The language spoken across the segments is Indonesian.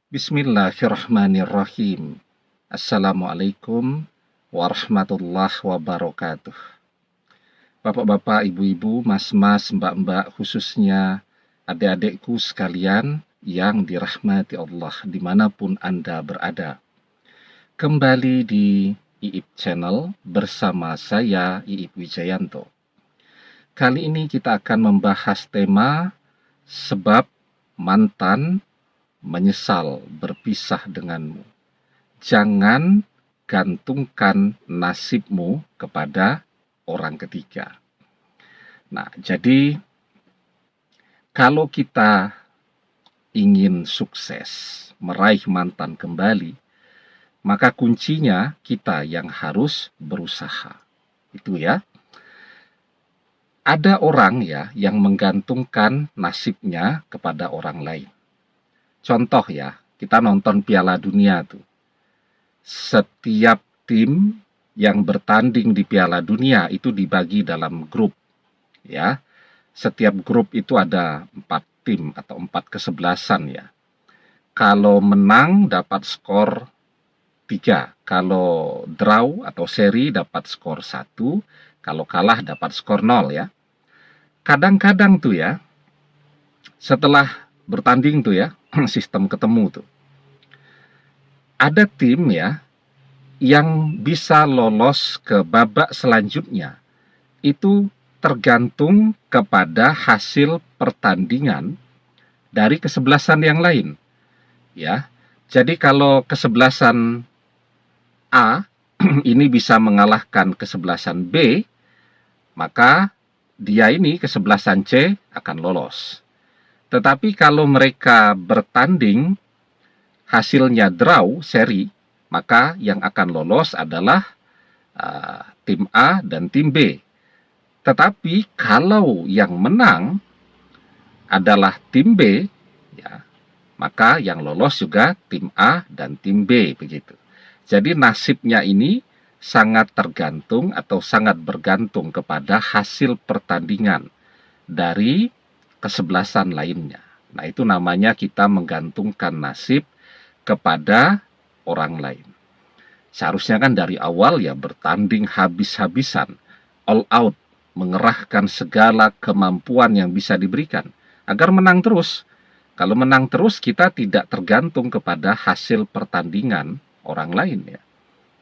Bismillahirrahmanirrahim. Assalamualaikum warahmatullahi wabarakatuh. Bapak-bapak, ibu-ibu, mas-mas, mbak-mbak, khususnya adik-adikku sekalian yang dirahmati Allah dimanapun Anda berada. Kembali di IIP Channel bersama saya, IIP Wijayanto. Kali ini kita akan membahas tema sebab mantan menyesal berpisah denganmu. Jangan gantungkan nasibmu kepada orang ketiga. Nah, jadi kalau kita ingin sukses meraih mantan kembali, maka kuncinya kita yang harus berusaha. Itu ya. Ada orang ya yang menggantungkan nasibnya kepada orang lain. Contoh ya, kita nonton Piala Dunia tuh. Setiap tim yang bertanding di Piala Dunia itu dibagi dalam grup. Ya, setiap grup itu ada 4 tim atau 4 kesebelasan ya. Kalau menang dapat skor 3, kalau draw atau seri dapat skor 1, kalau kalah dapat skor 0 ya. Kadang-kadang tuh ya, setelah bertanding tuh ya, sistem ketemu tuh. Ada tim ya yang bisa lolos ke babak selanjutnya. Itu tergantung kepada hasil pertandingan dari kesebelasan yang lain. Ya. Jadi kalau kesebelasan A ini bisa mengalahkan kesebelasan B, maka dia ini kesebelasan C akan lolos. Tetapi kalau mereka bertanding hasilnya draw seri, maka yang akan lolos adalah tim A dan tim B. Tetapi kalau yang menang adalah tim B, ya, maka yang lolos juga tim A dan tim B begitu. Jadi nasibnya ini sangat tergantung atau sangat bergantung kepada hasil pertandingan dari kesebelasan lainnya. Nah, itu namanya kita menggantungkan nasib kepada orang lain. Seharusnya kan dari awal ya bertanding habis-habisan, all out, mengerahkan segala kemampuan yang bisa diberikan agar menang terus. Kalau menang terus kita tidak tergantung kepada hasil pertandingan orang lain ya.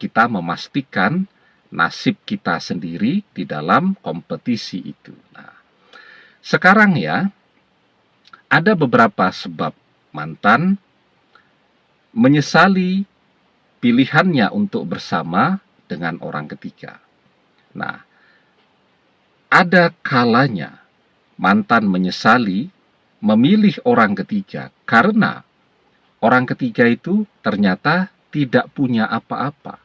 Kita memastikan nasib kita sendiri di dalam kompetisi itu. Nah, sekarang ya, ada beberapa sebab mantan menyesali pilihannya untuk bersama dengan orang ketiga. Nah, ada kalanya mantan menyesali memilih orang ketiga karena orang ketiga itu ternyata tidak punya apa-apa,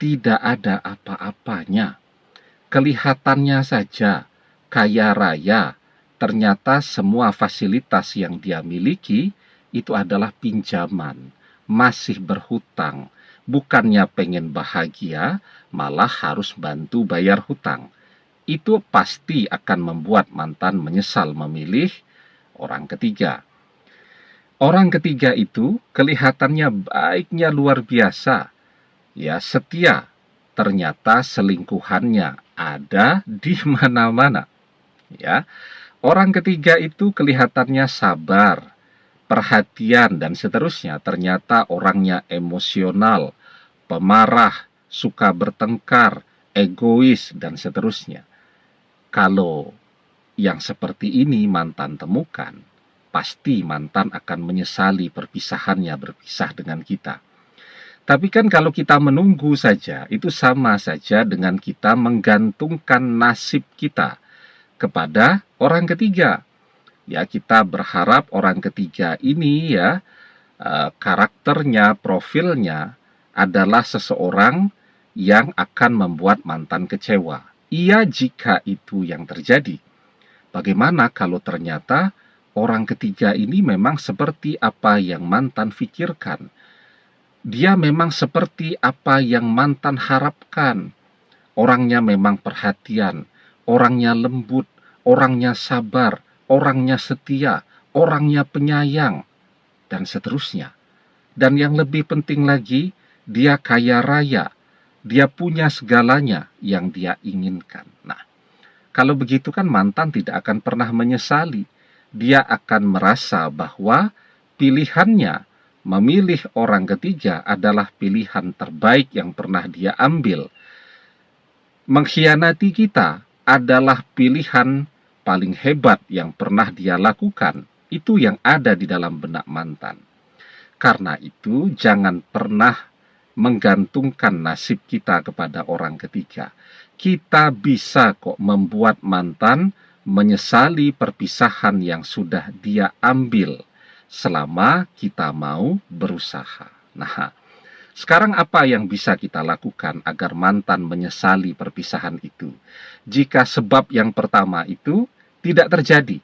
tidak ada apa-apanya. Kelihatannya saja kaya raya, ternyata semua fasilitas yang dia miliki itu adalah pinjaman, masih berhutang. Bukannya pengen bahagia, malah harus bantu bayar hutang. Itu pasti akan membuat mantan menyesal memilih orang ketiga. Orang ketiga itu kelihatannya baiknya luar biasa, ya setia. Ternyata selingkuhannya ada di mana-mana. Ya, orang ketiga itu kelihatannya sabar, perhatian dan seterusnya. Ternyata orangnya emosional, pemarah, suka bertengkar, egois dan seterusnya. Kalau yang seperti ini mantan temukan, pasti mantan akan menyesali perpisahannya berpisah dengan kita. Tapi kan kalau kita menunggu saja, itu sama saja dengan kita menggantungkan nasib kita kepada orang ketiga. Ya, kita berharap orang ketiga ini ya karakternya, profilnya adalah seseorang yang akan membuat mantan kecewa. Iya, jika itu yang terjadi. Bagaimana kalau ternyata orang ketiga ini memang seperti apa yang mantan pikirkan? Dia memang seperti apa yang mantan harapkan. Orangnya memang perhatian, orangnya lembut, orangnya sabar, orangnya setia, orangnya penyayang, dan seterusnya. Dan yang lebih penting lagi, dia kaya raya. Dia punya segalanya yang dia inginkan. Nah, kalau begitu kan mantan tidak akan pernah menyesali. Dia akan merasa bahwa pilihannya memilih orang ketiga adalah pilihan terbaik yang pernah dia ambil. Mengkhianati kita adalah pilihan paling hebat yang pernah dia lakukan. Itu yang ada di dalam benak mantan. Karena itu, jangan pernah menggantungkan nasib kita kepada orang ketiga. Kita bisa kok membuat mantan menyesali perpisahan yang sudah dia ambil selama kita mau berusaha. Nah, sekarang apa yang bisa kita lakukan agar mantan menyesali perpisahan itu? Jika sebab yang pertama itu tidak terjadi,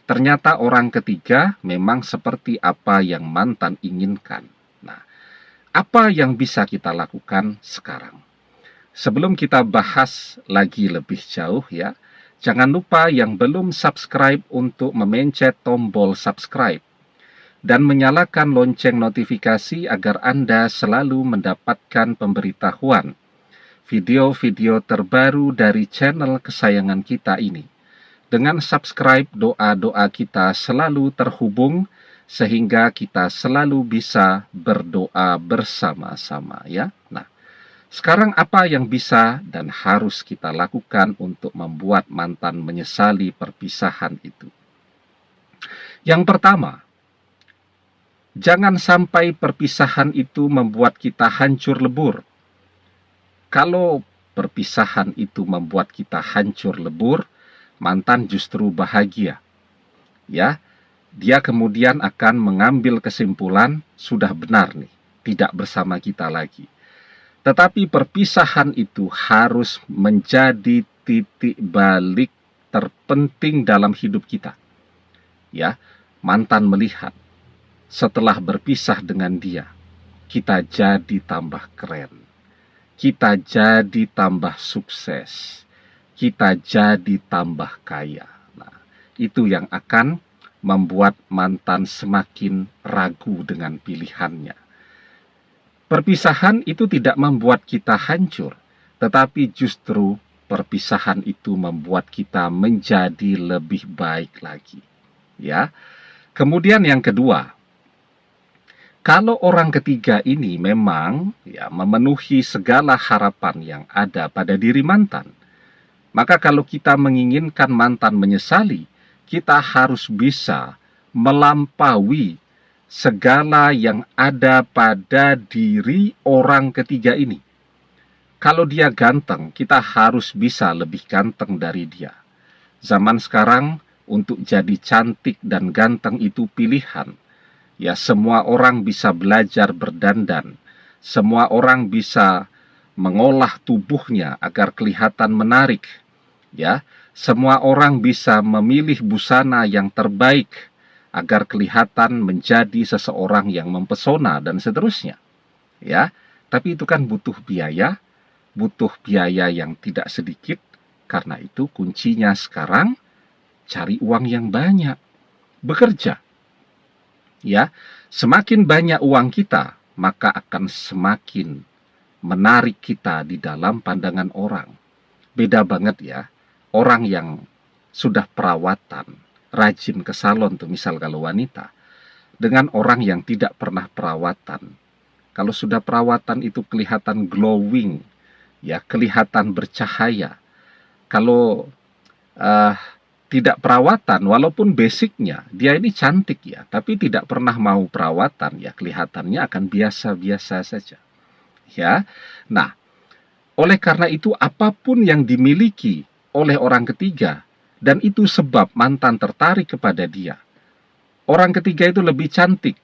ternyata orang ketiga memang seperti apa yang mantan inginkan. Nah, apa yang bisa kita lakukan sekarang? Sebelum kita bahas lagi lebih jauh ya, jangan lupa yang belum subscribe untuk memencet tombol subscribe dan menyalakan lonceng notifikasi agar Anda selalu mendapatkan pemberitahuan video-video terbaru dari channel kesayangan kita ini. Dengan subscribe, doa-doa kita selalu terhubung sehingga kita selalu bisa berdoa bersama-sama ya. Nah, sekarang apa yang bisa dan harus kita lakukan untuk membuat mantan menyesali perpisahan itu? Yang pertama, jangan sampai perpisahan itu membuat kita hancur lebur. Kalau perpisahan itu membuat kita hancur lebur, mantan justru bahagia. Ya, dia kemudian akan mengambil kesimpulan, sudah benar nih, tidak bersama kita lagi. Tetapi perpisahan itu harus menjadi titik balik terpenting dalam hidup kita. Ya, mantan melihat setelah berpisah dengan dia, kita jadi tambah keren. Kita jadi tambah sukses. Kita jadi tambah kaya. Nah, itu yang akan membuat mantan semakin ragu dengan pilihannya. Perpisahan itu tidak membuat kita hancur, tetapi justru perpisahan itu membuat kita menjadi lebih baik lagi. Ya. Kemudian yang kedua, kalau orang ketiga ini memang ya memenuhi segala harapan yang ada pada diri mantan, maka kalau kita menginginkan mantan menyesali, kita harus bisa melampaui segala yang ada pada diri orang ketiga ini. Kalau dia ganteng, kita harus bisa lebih ganteng dari dia. Zaman sekarang, untuk jadi cantik dan ganteng itu pilihan. Ya, semua orang bisa belajar berdandan. Semua orang bisa mengolah tubuhnya agar kelihatan menarik. Ya, semua orang bisa memilih busana yang terbaik agar kelihatan menjadi seseorang yang mempesona dan seterusnya. Ya, tapi itu kan butuh biaya yang tidak sedikit. Karena itu kuncinya sekarang cari uang yang banyak, bekerja. Ya, semakin banyak uang kita, maka akan semakin menarik kita di dalam pandangan orang. Beda banget ya, orang yang sudah perawatan, rajin ke salon tuh misal kalau wanita, dengan orang yang tidak pernah perawatan. Kalau sudah perawatan itu kelihatan glowing, ya kelihatan bercahaya. Kalau tidak perawatan, walaupun basicnya dia ini cantik ya, tapi tidak pernah mau perawatan ya kelihatannya akan biasa-biasa saja. Ya, nah oleh karena itu apapun yang dimiliki oleh orang ketiga, dan itu sebab mantan tertarik kepada dia. Orang ketiga itu lebih cantik.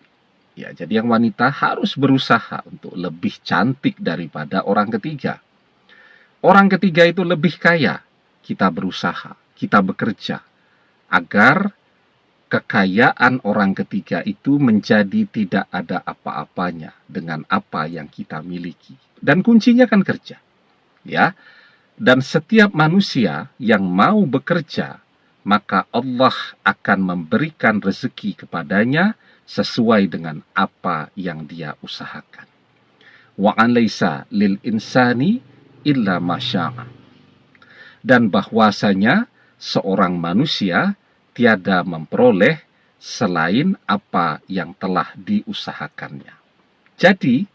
Ya, jadi yang wanita harus berusaha untuk lebih cantik daripada orang ketiga. Orang ketiga itu lebih kaya. Kita berusaha, kita bekerja agar kekayaan orang ketiga itu menjadi tidak ada apa-apanya dengan apa yang kita miliki. Dan kuncinya kan kerja. Ya. Dan setiap manusia yang mau bekerja, maka Allah akan memberikan rezeki kepadanya sesuai dengan apa yang dia usahakan. Wa an laisa lil insani illa ma syaa. Dan bahwasanya seorang manusia tiada memperoleh selain apa yang telah diusahakannya. Jadi,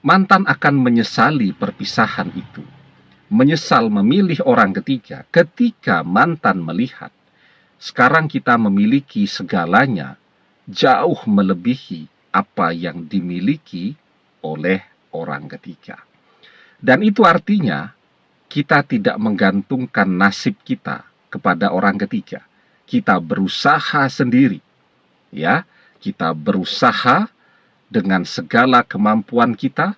mantan akan menyesali perpisahan itu. Menyesal memilih orang ketiga ketika mantan melihat sekarang kita memiliki segalanya jauh melebihi apa yang dimiliki oleh orang ketiga. Dan itu artinya kita tidak menggantungkan nasib kita kepada orang ketiga. Kita berusaha sendiri. Ya, kita berusaha dengan segala kemampuan kita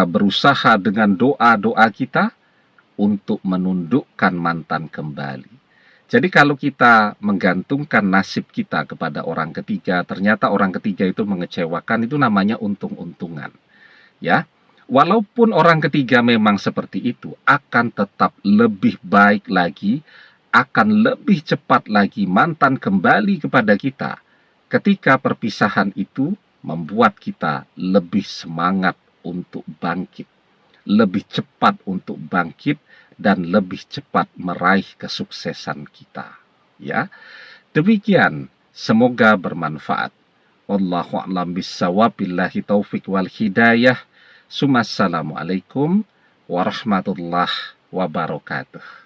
berusaha dengan doa-doa kita untuk menundukkan mantan kembali. Jadi kalau kita menggantungkan nasib kita kepada orang ketiga, ternyata orang ketiga itu mengecewakan, itu namanya untung-untungan. Ya, walaupun orang ketiga memang seperti itu, akan tetap lebih baik lagi, akan lebih cepat lagi mantan kembali kepada kita ketika perpisahan itu membuat kita lebih semangat untuk bangkit, lebih cepat untuk bangkit, dan lebih cepat meraih kesuksesan kita. Ya, demikian. Semoga bermanfaat. Wallahu a'lam bishawab. Billahi taufik wal hidayah. Assalamualaikum warahmatullahi wabarakatuh.